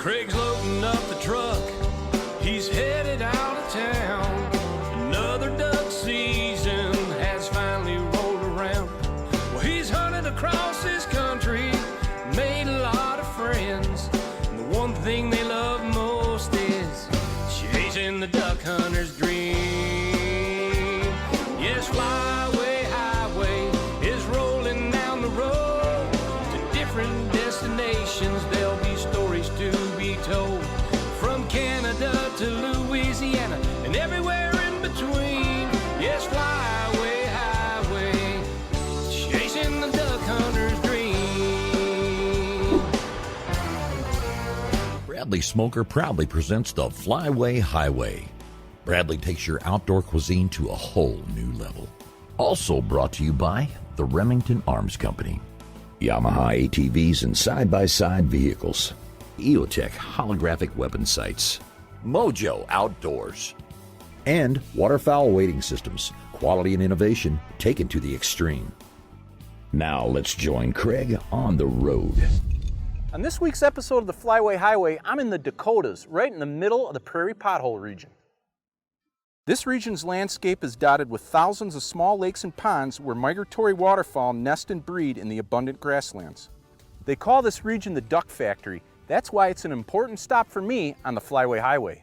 Craig's loading up the truck, he's headed out of town. Another duck season has finally rolled around. Well, he's hunted across this country, made a lot of friends. And the one thing they love most is chasing the duck hunter's dream. Yes, Flyway Highway is rolling down the road to different destinations. There'll be stories to be told, from Canada to Louisiana and everywhere in between. Yes, Flyway Highway, chasing the duck hunter's dream. Bradley Smoker proudly presents the Flyway Highway. Bradley takes your outdoor cuisine to a whole new level. Also brought to you by the Remington Arms Company, Yamaha ATVs and side-by-side vehicles, EOTech holographic weapon sights, MOJO Outdoors, and waterfowl wading systems, quality and innovation taken to the extreme. Now let's join Craig on the road. On this week's episode of the Flyway Highway, I'm in the Dakotas, right in the middle of the prairie pothole region. This region's landscape is dotted with thousands of small lakes and ponds where migratory waterfowl nest and breed in the abundant grasslands. They call this region the Duck Factory. That's why it's an important stop for me on the Flyway Highway.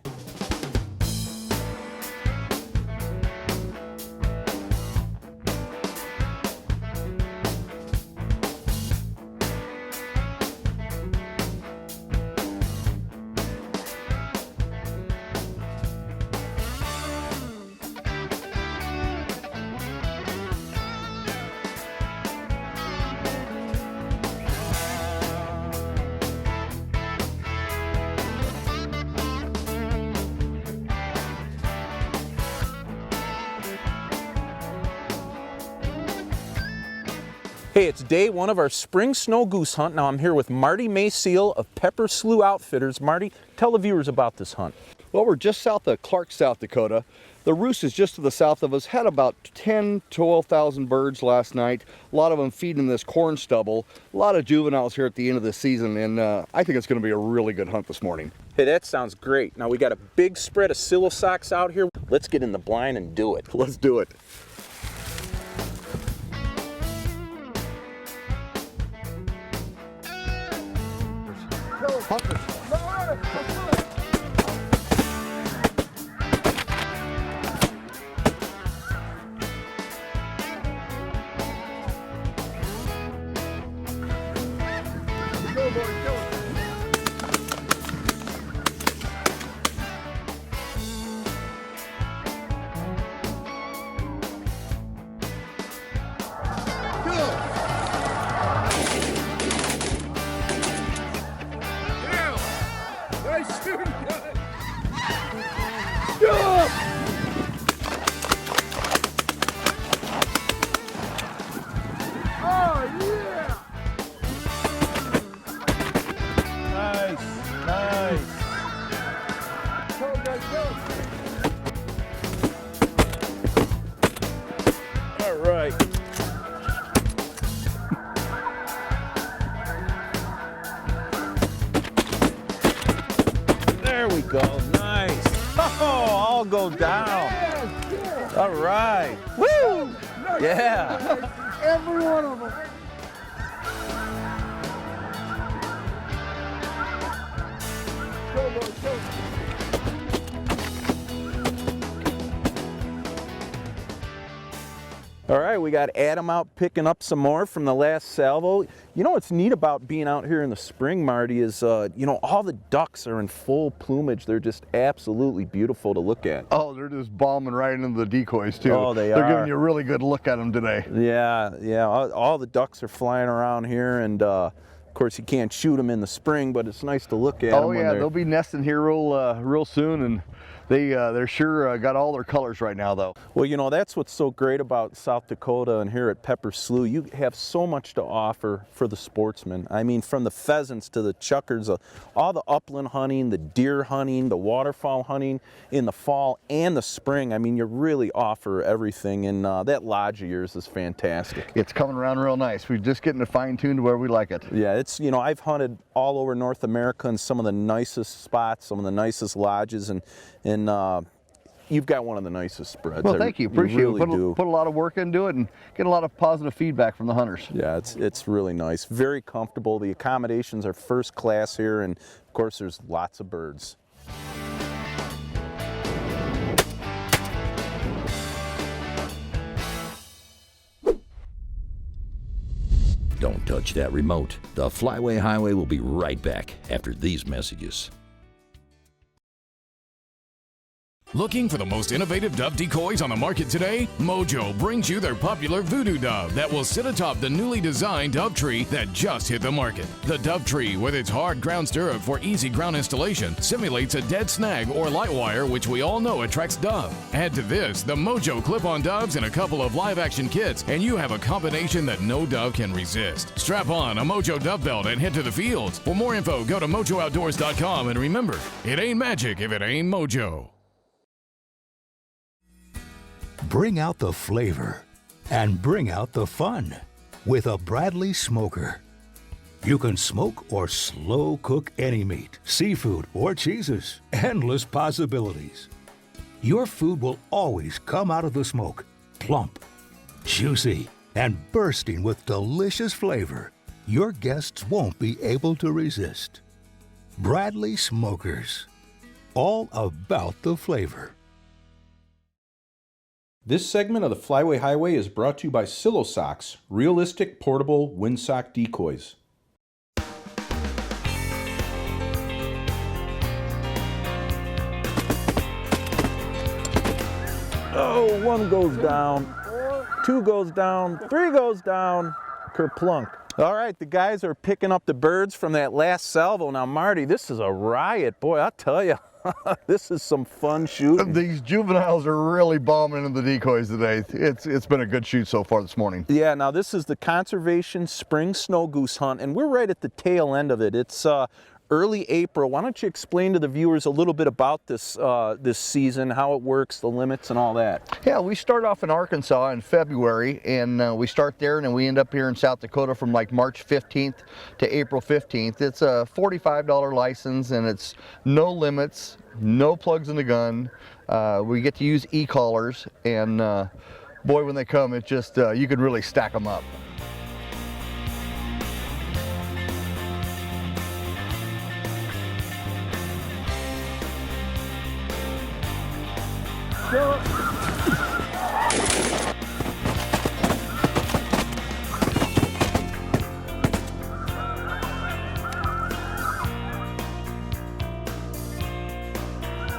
Hey, it's day one of our spring snow goose hunt. Now I'm here with Marty Mayseal of Pepper Slough Outfitters. Marty, tell the viewers about this hunt. Well, we're just south of Clark, South Dakota. The roost is just to the south of us. Had about 12,000 birds last night. A lot of them feeding this corn stubble. A lot of juveniles here at the end of the season, and I think it's going to be a really good hunt this morning. Hey, that sounds great. Now we got a big spread of silo socks out here. Let's get in the blind and do it. Let's do it. There we go, nice. Oh, all go down. All right. Woo! Yeah. Every one of them. Go, go, go. All right, we got Adam out picking up some more from the last salvo. You know what's neat about being out here in the spring, Marty, is you know, all the ducks are in full plumage. They're just absolutely beautiful to look at. Oh, they're just bombing right into the decoys too. Oh, they They're are. giving you a really good look at them today. Yeah, all the ducks are flying around here, and of course you can't shoot them in the spring, but it's nice to look at them. Oh yeah, they'll be nesting here real soon, and They're sure got all their colors right now, though. Well, you know, that's what's so great about South Dakota and here at Pepper Slough. You have so much to offer for the sportsman. I mean, from the pheasants to the chuckers, all the upland hunting, the deer hunting, the waterfowl hunting in the fall and the spring. I mean, you really offer everything, and that lodge of yours is fantastic. It's coming around real nice. We're just getting it fine-tuned to where we like it. Yeah, it's, you know, I've hunted all over North America in some of the nicest spots, some of the nicest lodges, and you've got one of the nicest spreads. Well, thank you. Appreciate really it. Put a lot of work into it and get a lot of positive feedback from the hunters. Yeah, it's really nice. Very comfortable. The accommodations are first class here, and of course there's lots of birds. Don't touch that remote. The Flyway Highway will be right back after these messages. Looking for the most innovative dove decoys on the market today? MOJO brings you their popular Voodoo Dove that will sit atop the newly designed dove tree that just hit the market. The dove tree, with its hard ground stirrup for easy ground installation, simulates a dead snag or light wire, which we all know attracts dove. Add to this the MOJO clip-on doves and a couple of live-action kits, and you have a combination that no dove can resist. Strap on a MOJO dove belt and head to the fields. For more info, go to MOJOOutdoors.com, and remember, it ain't magic if it ain't MOJO. Bring out the flavor and bring out the fun with a Bradley smoker. You can smoke or slow cook any meat, seafood, or cheeses. Endless possibilities. Your food will always come out of the smoke plump, juicy, and bursting with delicious flavor your guests won't be able to resist. Bradley Smokers. All about the flavor. This segment of the Flyway Highway is brought to you by Silo Socks, realistic portable windsock decoys. Oh, one goes down, two goes down, three goes down, kerplunk. All right, the guys are picking up the birds from that last salvo. Now, Marty, this is a riot. Boy, I'll tell you. This is some fun shooting. These juveniles are really bombing into the decoys today. It's been a good shoot so far this morning. Yeah, now this is the conservation spring snow goose hunt, and we're right at the tail end of it. It's early April. Why don't you explain to the viewers a little bit about this this season, how it works, the limits, and all that? Yeah, we start off in Arkansas in February, and we start there, and then we end up here in South Dakota from like March 15th to April 15th. It's a $45 license, and it's no limits, no plugs in the gun. We get to use e-collars, and boy, when they come, it just, you can really stack them up.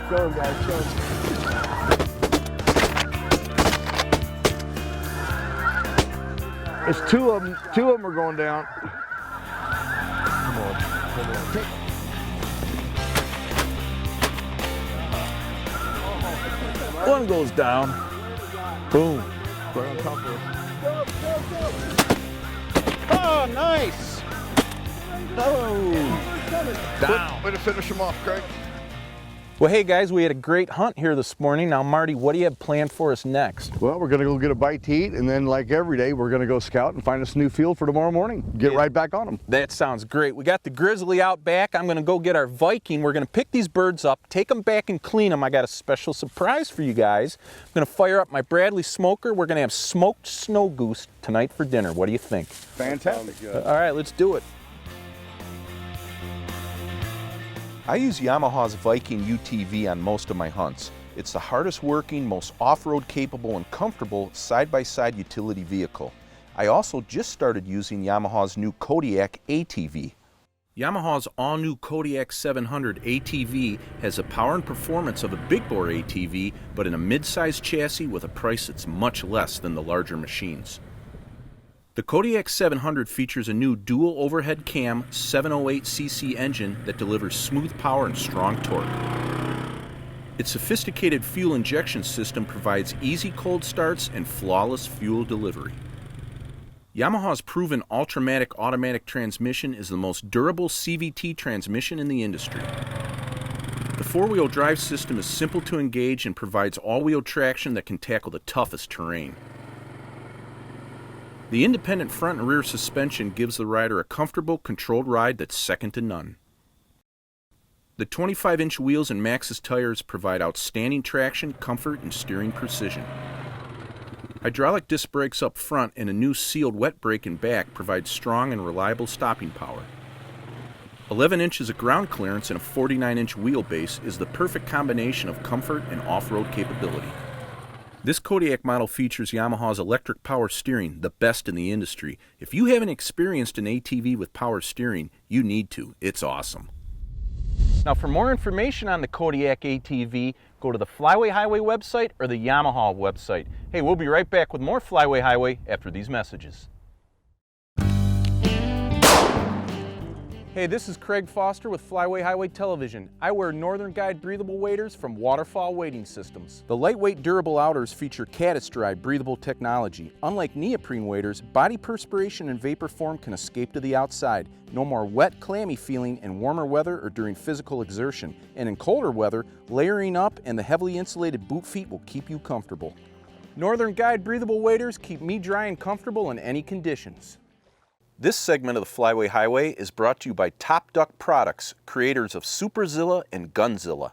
Show him, guys, show him. It's two of them are going down. Come on, come on. One goes down. Boom. Right on top of us. Oh, nice. Oh, down. Way to finish them off, Craig. Well, hey guys, we had a great hunt here this morning. Now, Marty, what do you have planned for us next? Well, we're gonna go get a bite to eat, and then like every day, we're gonna go scout and find us a new field for tomorrow morning. Get right back on them. That sounds great. We got the grizzly out back. I'm gonna go get our Viking. We're gonna pick these birds up, take them back and clean them. I got a special surprise for you guys. I'm gonna fire up my Bradley smoker. We're gonna have smoked snow goose tonight for dinner. What do you think? Fantastic. All right, let's do it. I use Yamaha's Viking UTV on most of my hunts. It's the hardest working, most off-road capable and comfortable side-by-side utility vehicle. I also just started using Yamaha's new Kodiak ATV. Yamaha's all-new Kodiak 700 ATV has the power and performance of a big bore ATV, but in a mid-sized chassis with a price that's much less than the larger machines. The Kodiak 700 features a new dual overhead cam 708cc engine that delivers smooth power and strong torque. Its sophisticated fuel injection system provides easy cold starts and flawless fuel delivery. Yamaha's proven Ultramatic automatic transmission is the most durable CVT transmission in the industry. The four-wheel drive system is simple to engage and provides all-wheel traction that can tackle the toughest terrain. The independent front and rear suspension gives the rider a comfortable, controlled ride that's second to none. The 25-inch wheels and Maxxis tires provide outstanding traction, comfort, and steering precision. Hydraulic disc brakes up front and a new sealed wet brake in back provide strong and reliable stopping power. 11 inches of ground clearance and a 49-inch wheelbase is the perfect combination of comfort and off-road capability. This Kodiak model features Yamaha's electric power steering, the best in the industry. If you haven't experienced an ATV with power steering, you need to. It's awesome. Now, for more information on the Kodiak ATV, go to the Flyway Highway website or the Yamaha website. Hey, we'll be right back with more Flyway Highway after these messages. Hey, this is Craig Foster with Flyway Highway Television. I wear Northern Guide breathable waders from Waterfall Wading Systems. The lightweight, durable outers feature caddis-dry breathable technology. Unlike neoprene waders, body perspiration and vapor form can escape to the outside. No more wet, clammy feeling in warmer weather or during physical exertion. And in colder weather, layering up and the heavily insulated boot feet will keep you comfortable. Northern Guide breathable waders keep me dry and comfortable in any conditions. This segment of the Flyway Highway is brought to you by Top Duck Products, creators of Superzilla and Gunzilla.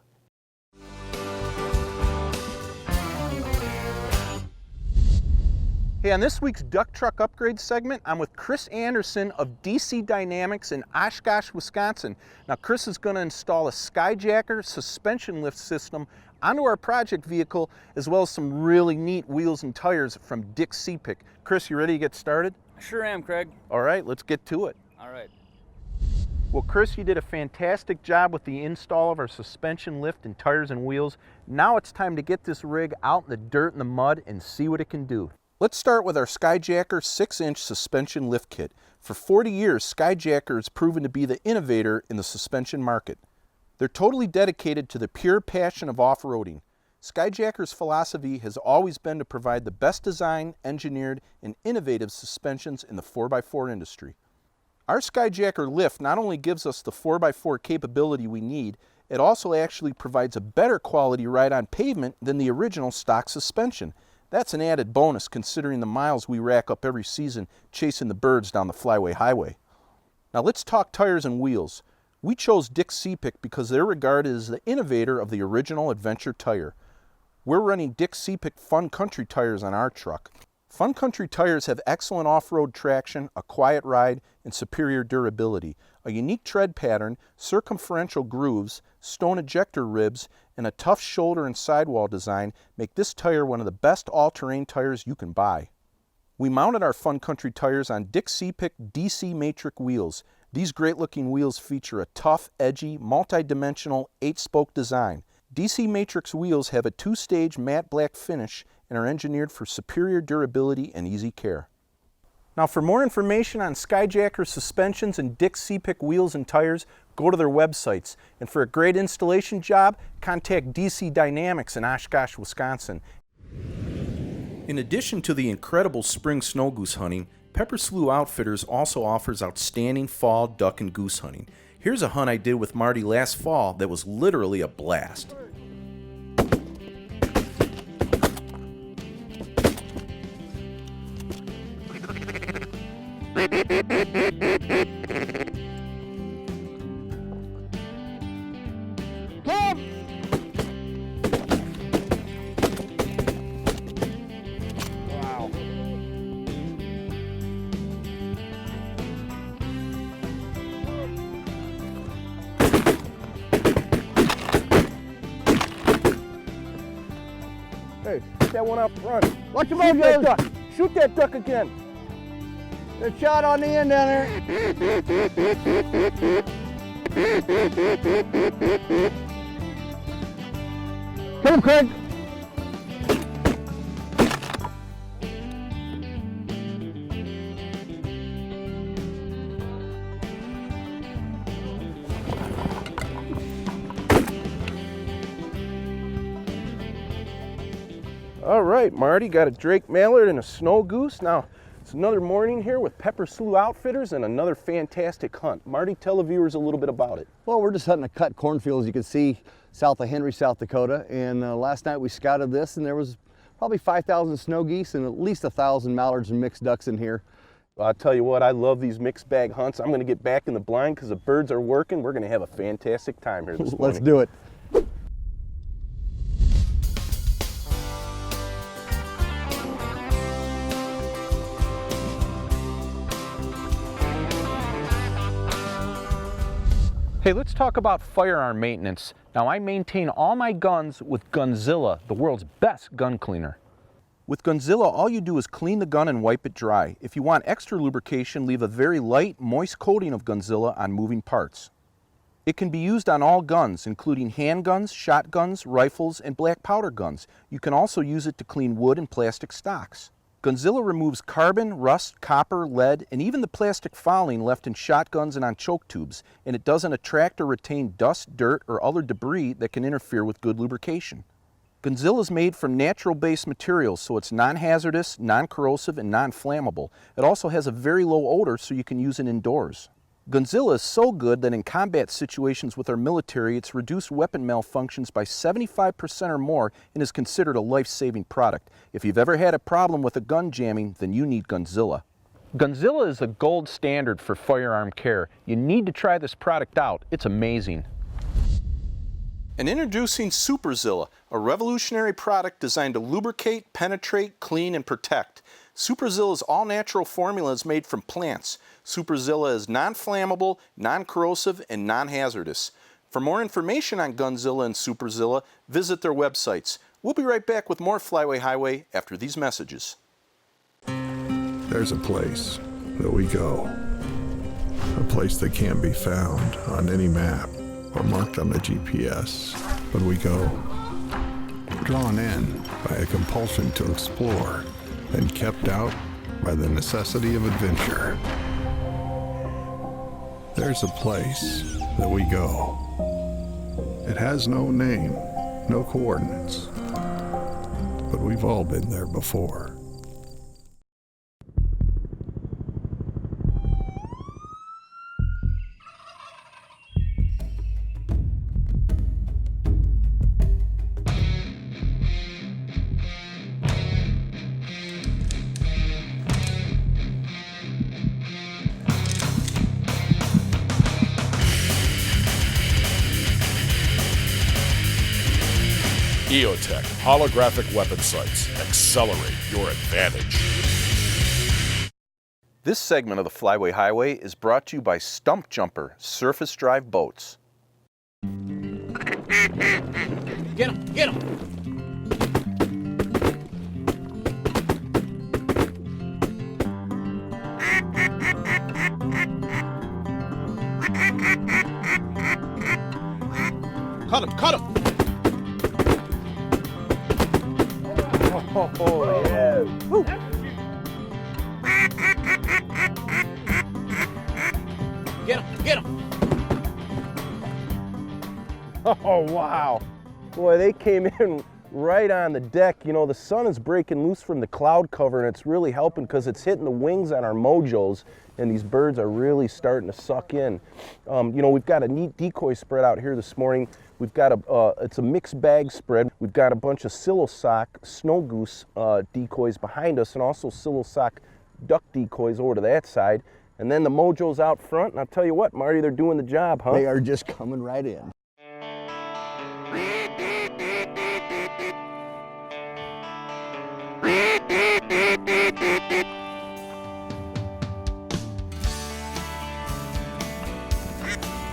Hey, on this week's Duck Truck Upgrade segment, I'm with Chris Anderson of DC Dynamics in Oshkosh, Wisconsin. Now, Chris is going to install a Skyjacker suspension lift system onto our project vehicle, as well as some really neat wheels and tires from Dick Seepick. Chris, you ready to get started? Sure am, Craig. All right, let's get to it. All right. Well, Chris, you did a fantastic job with the install of our suspension lift and tires and wheels. Now it's time to get this rig out in the dirt and the mud and see what it can do. Let's start with our Skyjacker 6-inch suspension lift kit. For 40 years, Skyjacker has proven to be the innovator in the suspension market. They're totally dedicated to the pure passion of off-roading. Skyjacker's philosophy has always been to provide the best designed, engineered, and innovative suspensions in the 4x4 industry. Our Skyjacker lift not only gives us the 4x4 capability we need, it also actually provides a better quality ride on pavement than the original stock suspension. That's an added bonus considering the miles we rack up every season chasing the birds down the Flyway Highway. Now let's talk tires and wheels. We chose Dick Seepick because they're regarded as the innovator of the original adventure tire. We're running Dick Seepick Fun Country tires on our truck. Fun Country tires have excellent off-road traction, a quiet ride, and superior durability. A unique tread pattern, circumferential grooves, stone ejector ribs, and a tough shoulder and sidewall design make this tire one of the best all-terrain tires you can buy. We mounted our Fun Country tires on Dick Seepick DC Matrix wheels. These great-looking wheels feature a tough, edgy, multi-dimensional 8-spoke design. DC Matrix wheels have a 2-stage matte black finish and are engineered for superior durability and easy care. Now, for more information on Skyjacker suspensions and Dick Seepick wheels and tires, go to their websites. And for a great installation job, contact DC Dynamics in Oshkosh, Wisconsin. In addition to the incredible spring snow goose hunting, Pepper Slough Outfitters also offers outstanding fall duck and goose hunting. Here's a hunt I did with Marty last fall that was literally a blast. Wow. Hey, shoot that one up front. Watch the MOJO duck. Shoot that duck again. Good shot on the end down there. Come on, Craig. All right, Marty, got a Drake mallard and a snow goose. Now, it's another morning here with Pepper Slough Outfitters and another fantastic hunt. Marty, tell the viewers a little bit about it. Well, we're just hunting a cut cornfield, as you can see, south of Henry, South Dakota. And last night we scouted this, and there was probably 5,000 snow geese and at least 1,000 mallards and mixed ducks in here. Well, I'll tell you what, I love these mixed bag hunts. I'm going to get back in the blind because the birds are working. We're going to have a fantastic time here this morning. Let's do it. Hey, let's talk about firearm maintenance. Now, I maintain all my guns with Gunzilla, the world's best gun cleaner. With Gunzilla, all you do is clean the gun and wipe it dry. If you want extra lubrication, leave a very light, moist coating of Gunzilla on moving parts. It can be used on all guns, including handguns, shotguns, rifles, and black powder guns. You can also use it to clean wood and plastic stocks. Gunzilla removes carbon, rust, copper, lead, and even the plastic fouling left in shotguns and on choke tubes, and it doesn't attract or retain dust, dirt, or other debris that can interfere with good lubrication. Gunzilla is made from natural-based materials, so it's non-hazardous, non-corrosive, and non-flammable. It also has a very low odor, so you can use it indoors. Gunzilla is so good that in combat situations with our military, it's reduced weapon malfunctions by 75% or more and is considered a life-saving product. If you've ever had a problem with a gun jamming, then you need Gunzilla. Gunzilla is the gold standard for firearm care. You need to try this product out. It's amazing. And introducing Superzilla, a revolutionary product designed to lubricate, penetrate, clean, and protect. Superzilla's all-natural formula is made from plants. Superzilla is non-flammable, non-corrosive, and non-hazardous. For more information on Gunzilla and Superzilla, visit their websites. We'll be right back with more Flyway Highway after these messages. There's a place that we go. A place that can't be found on any map or marked on the GPS. But we go, drawn in by a compulsion to explore and kept out by the necessity of adventure. There's a place that we go. It has no name, no coordinates, but we've all been there before. EOTech holographic weapon sights. Accelerate your advantage. This segment of the Flyway Highway is brought to you by Stump Jumper Surface Drive Boats. Get him! Get him! Cut him! Cut him! Oh, yeah. Woo. Get him! Get him! Oh, wow. Boy, they came in right on the deck. You know, the sun is breaking loose from the cloud cover, and it's really helping because it's hitting the wings on our MOJOs, and these birds are really starting to suck in. You know, we've got a neat decoy spread out here this morning. We've got it's a mixed bag spread. We've got a bunch of Sillosock snow goose decoys behind us, and also Sillosock duck decoys over to that side. And then the MOJO's out front, and I'll tell you what, Marty, they're doing the job, huh? They are just coming right in.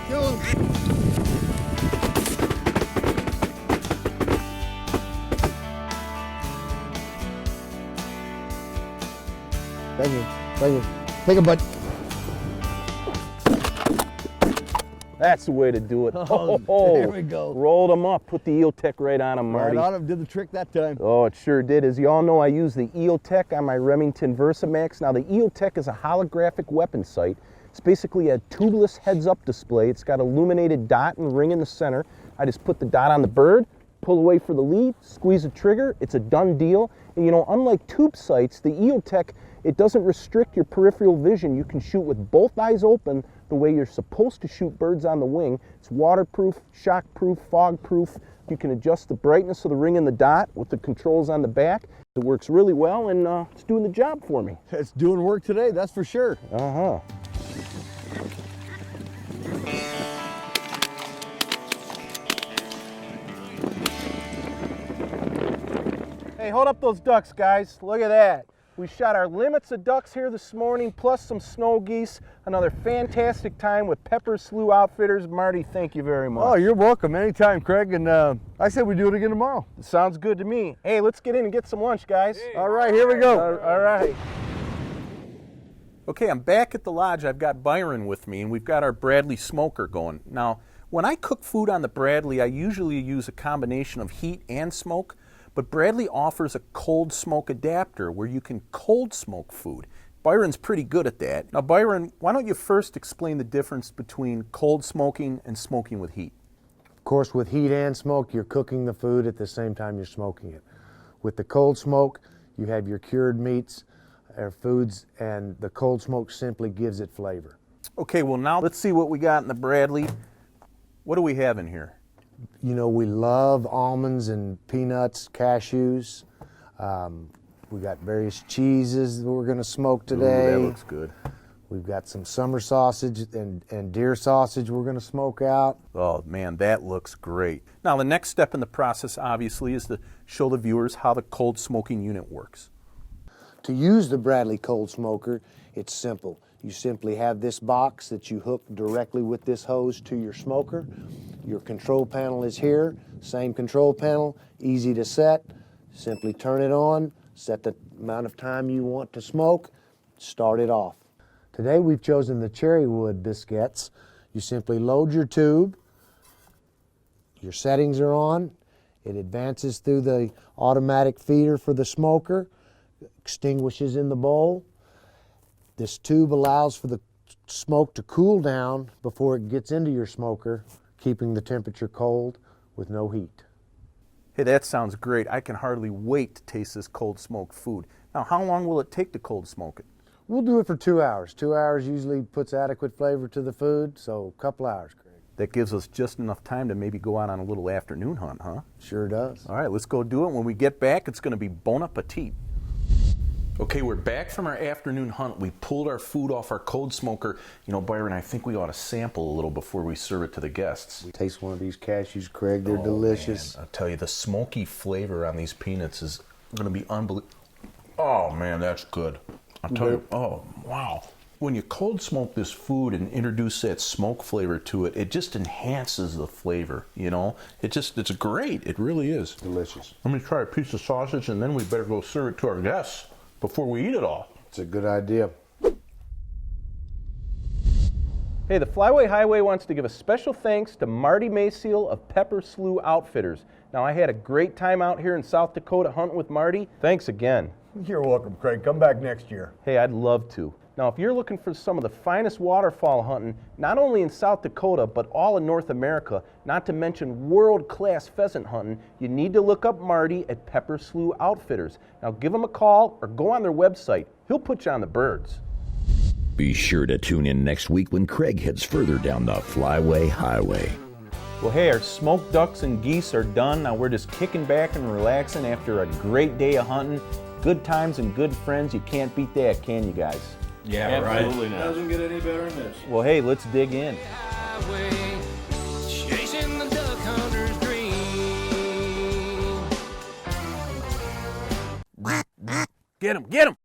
Kill him! Thank you. Thank you. Take a bite. That's the way to do it. Oh, there we go. Rolled them up, put the EOTech right on them, Marty. Right on him, did the trick that time. Oh, it sure did. As you all know, I use the EOTech on my Remington Versamax. Now, the EOTech is a holographic weapon sight. It's basically a tubeless heads-up display. It's got a illuminated dot and ring in the center. I just put the dot on the bird, pull away for the lead, squeeze the trigger, it's a done deal. And you know, unlike tube sights, the EOTech, it doesn't restrict your peripheral vision. You can shoot with both eyes open the way you're supposed to shoot birds on the wing. It's waterproof, shockproof, fog-proof. You can adjust the brightness of the ring and the dot with the controls on the back. It works really well, and it's doing the job for me. It's doing work today, that's for sure. Uh-huh. Hey, hold up those ducks, guys. Look at that. We shot our limits of ducks here this morning, plus some snow geese. Another fantastic time with Pepper Slough Outfitters. Marty, thank you very much. Oh, you're welcome. Anytime, Craig. And I said we do it again tomorrow. Sounds good to me. Hey, let's get in and get some lunch, guys. Hey, all right, here we go. All right. Okay, I'm back at the lodge. I've got Byron with me, and we've got our Bradley smoker going. Now, when I cook food on the Bradley, I usually use a combination of heat and smoke. But Bradley offers a cold smoke adapter where you can cold smoke food. Byron's pretty good at that. Now, Byron, why don't you first explain the difference between cold smoking and smoking with heat? Of course, with heat and smoke, you're cooking the food at the same time you're smoking it. With the cold smoke, you have your cured meats or foods, and the cold smoke simply gives it flavor. Okay, well now let's see what we got in the Bradley. What do we have in here? You know, we love almonds and peanuts, cashews. We got various cheeses that we're going to smoke today. Ooh, that looks good. We've got some summer sausage and deer sausage we're going to smoke out. Oh man, that looks great. Now the next step in the process obviously is to show the viewers how the cold smoking unit works. To use the Bradley cold smoker, it's simple. You simply have this box that you hook directly with this hose to your smoker. Your control panel is here, same control panel, easy to set. Simply turn it on, set the amount of time you want to smoke, start it off. Today we've chosen the cherry wood biscuits. You simply load your tube, your settings are on, it advances through the automatic feeder for the smoker, extinguishes in the bowl. This tube allows for the smoke to cool down before it gets into your smoker, keeping the temperature cold with no heat. Hey, that sounds great. I can hardly wait to taste this cold smoked food. Now, how long will it take to cold smoke it? We'll do it for 2 hours. 2 hours usually puts adequate flavor to the food, so a couple hours, Craig. That gives us just enough time to maybe go out on a little afternoon hunt, huh? Sure does. All right, let's go do it. When we get back, it's going to be bon appetit. Okay, we're back from our afternoon hunt. We pulled our food off our cold smoker. You know, Byron, I think we ought to sample a little before we serve it to the guests. Taste one of these cashews, Craig. They're delicious. Man, I'll tell you, the smoky flavor on these peanuts is going to be unbelievable. Oh, man, that's good. I'll tell you, oh, wow. When you cold smoke this food and introduce that smoke flavor to it, it just enhances the flavor, you know? It's great. It really is. Delicious. Let me try a piece of sausage, and then we better go serve it to our guests before we eat it all. It's a good idea. Hey, the Flyway Highway wants to give a special thanks to Marty Mayseal of Pepper Slough Outfitters. Now, I had a great time out here in South Dakota hunting with Marty. Thanks again. You're welcome, Craig. Come back next year. Hey, I'd love to. Now, if you're looking for some of the finest waterfowl hunting, not only in South Dakota, but all in North America, not to mention world-class pheasant hunting, you need to look up Marty at Pepper Slough Outfitters. Now, give him a call or go on their website. He'll put you on the birds. Be sure to tune in next week when Craig heads further down the Flyway Highway. Well, hey, our smoked ducks and geese are done. Now we're just kicking back and relaxing after a great day of hunting. Good times and good friends. You can't beat that, can you guys? Yeah, absolutely not. Doesn't get any better than this. Well, hey, let's dig in. Chasing the duck hunter's dream. Get him, get him!